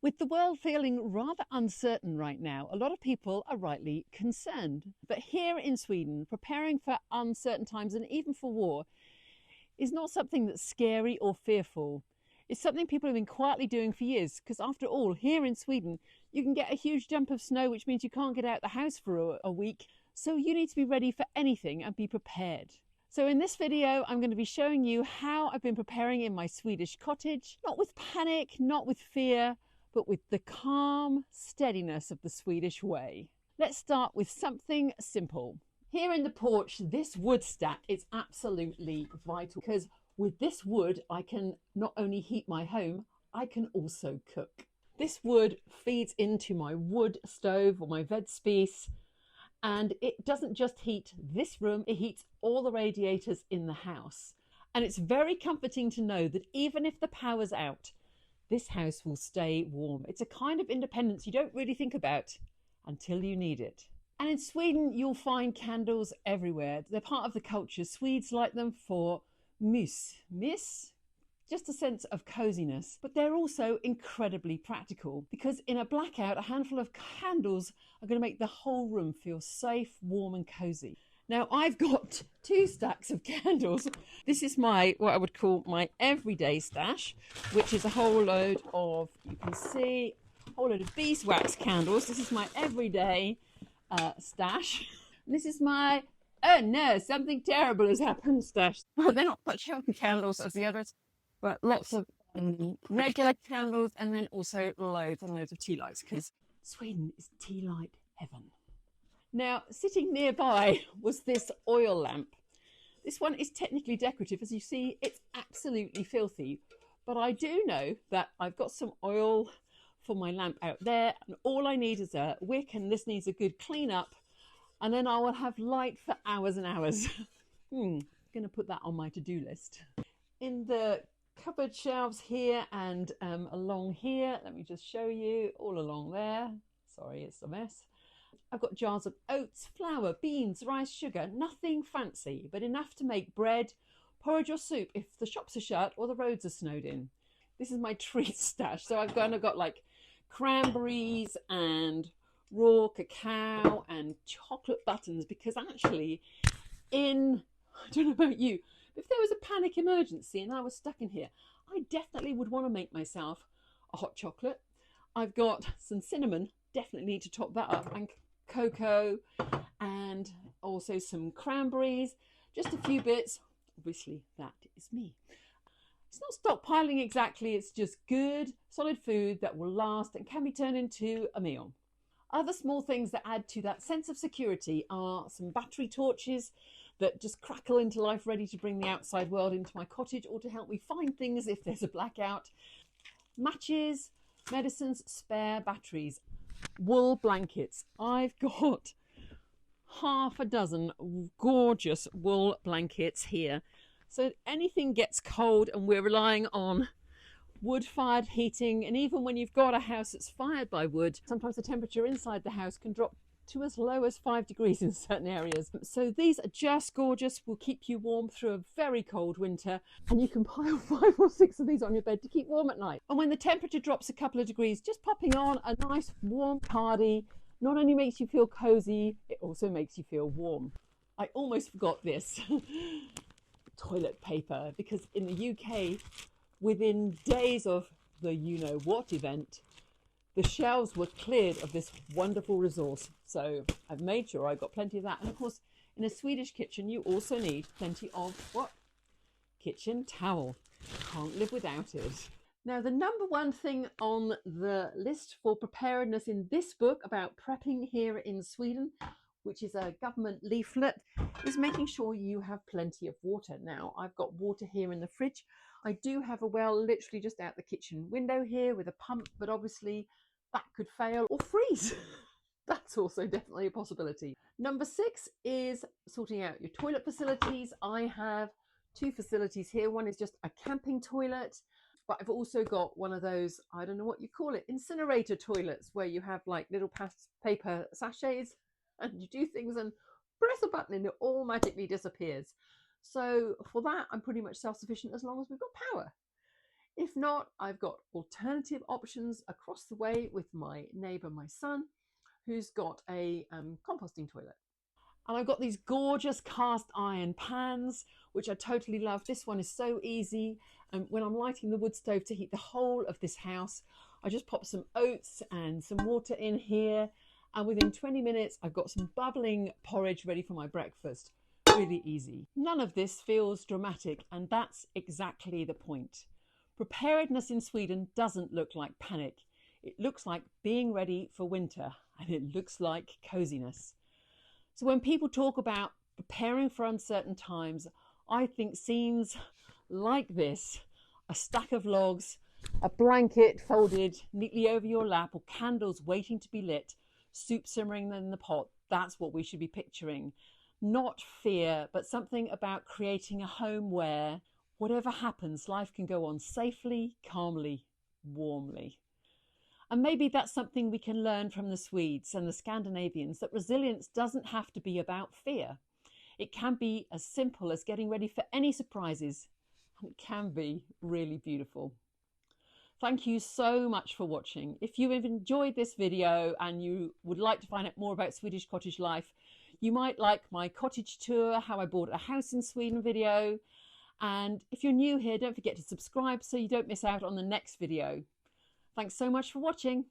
With the world feeling rather uncertain right now, a lot of people are rightly concerned. But here in Sweden, preparing for uncertain times and even for war is not something that's scary or fearful. It's something people have been quietly doing for years, because after all, here in Sweden, you can get a huge jump of snow, which means you can't get out the house for a week. So you need to be ready for anything and be prepared. So in this video, I'm going to be showing you how I've been preparing in my Swedish cottage, not with panic, not with fear, but with the calm steadiness of the Swedish way. Let's start with something simple. Here in the porch, this wood stack is absolutely vital, because with this wood, I can not only heat my home, I can also cook. This wood feeds into my wood stove or my vedspis, and it doesn't just heat this room, it heats all the radiators in the house. And it's very comforting to know that even if the power's out, this house will stay warm. It's a kind of independence you don't really think about until you need it. And in Sweden, you'll find candles everywhere. They're part of the culture. Swedes like them for mys, just a sense of coziness. But they're also incredibly practical, because in a blackout, a handful of candles are going to make the whole room feel safe, warm and cozy. Now I've got 2 stacks of candles. This is my, what I would call my everyday stash, which is a whole load of, you can see, a whole load of beeswax candles. This is my everyday stash. And this is my, oh no, something terrible has happened stash. Well, they're not such healthy candles as the others, but lots of regular candles, and then also loads and loads of tea lights, because Sweden is tea light heaven. Now, sitting nearby was this oil lamp. This one is technically decorative. As you see, it's absolutely filthy. But I do know that I've got some oil for my lamp out there, and all I need is a wick, and this needs a good clean up, and then I will have light for hours and hours. Going to put that on my to-do list. In the cupboard shelves here and along here, let me just show you, all along there. Sorry, it's a mess. I've got jars of oats, flour, beans, rice, sugar, nothing fancy, but enough to make bread, porridge or soup if the shops are shut or the roads are snowed in. This is my treat stash. So I've got like cranberries and raw cacao and chocolate buttons, because actually I don't know about you, if there was a panic emergency and I was stuck in here, I definitely would want to make myself a hot chocolate. I've got some cinnamon, definitely need to top that up, and cocoa, and also some cranberries, just a few bits. Obviously that is me. It's not stockpiling exactly, it's just good solid food that will last and can be turned into a meal. Other small things that add to that sense of security are some battery torches that just crackle into life, ready to bring the outside world into my cottage or to help me find things if there's a blackout. Matches, medicines, spare batteries, wool blankets. I've got half a dozen gorgeous wool blankets here. So anything gets cold and we're relying on wood-fired heating, and even when you've got a house that's fired by wood, sometimes the temperature inside the house can drop to as low as 5 degrees in certain areas. So these are just gorgeous, will keep you warm through a very cold winter, and you can pile 5 or 6 of these on your bed to keep warm at night. And when the temperature drops a couple of degrees, just popping on a nice warm cardi not only makes you feel cozy, it also makes you feel warm. I almost forgot this. Toilet paper, because in the UK, within days of the you-know-what event, the shelves were cleared of this wonderful resource. So I've made sure I got plenty of that. And of course, in a Swedish kitchen, you also need plenty of what? Kitchen towel. Can't live without it. Now, the number one thing on the list for preparedness in this book about prepping here in Sweden, which is a government leaflet, is making sure you have plenty of water. Now, I've got water here in the fridge. I do have a well literally just out the kitchen window here with a pump, but obviously that could fail or freeze. That's also definitely a possibility. Number 6 is sorting out your toilet facilities. I have 2 facilities here. One is just a camping toilet, but I've also got one of those, I don't know what you call it, incinerator toilets, where you have like little paper sachets and you do things and press a button and it all magically disappears. So for that, I'm pretty much self-sufficient as long as we've got power. If not, I've got alternative options across the way with my neighbour, my son, who's got a composting toilet. And I've got these gorgeous cast iron pans, which I totally love. This one is so easy. And when I'm lighting the wood stove to heat the whole of this house, I just pop some oats and some water in here. And within 20 minutes, I've got some bubbling porridge ready for my breakfast. Really easy. None of this feels dramatic, and that's exactly the point. Preparedness in Sweden doesn't look like panic. It looks like being ready for winter, and it looks like coziness. So when people talk about preparing for uncertain times, I think scenes like this, a stack of logs, a blanket folded neatly over your lap, or candles waiting to be lit, soup simmering in the pot, that's what we should be picturing. Not fear, but something about creating a home where, whatever happens, life can go on safely, calmly, warmly. And maybe that's something we can learn from the Swedes and the Scandinavians, that resilience doesn't have to be about fear. It can be as simple as getting ready for any surprises, and it can be really beautiful. Thank you so much for watching. If you have enjoyed this video and you would like to find out more about Swedish cottage life, you might like my cottage tour, how I bought a house in Sweden video. And if you're new here, don't forget to subscribe so you don't miss out on the next video. Thanks so much for watching.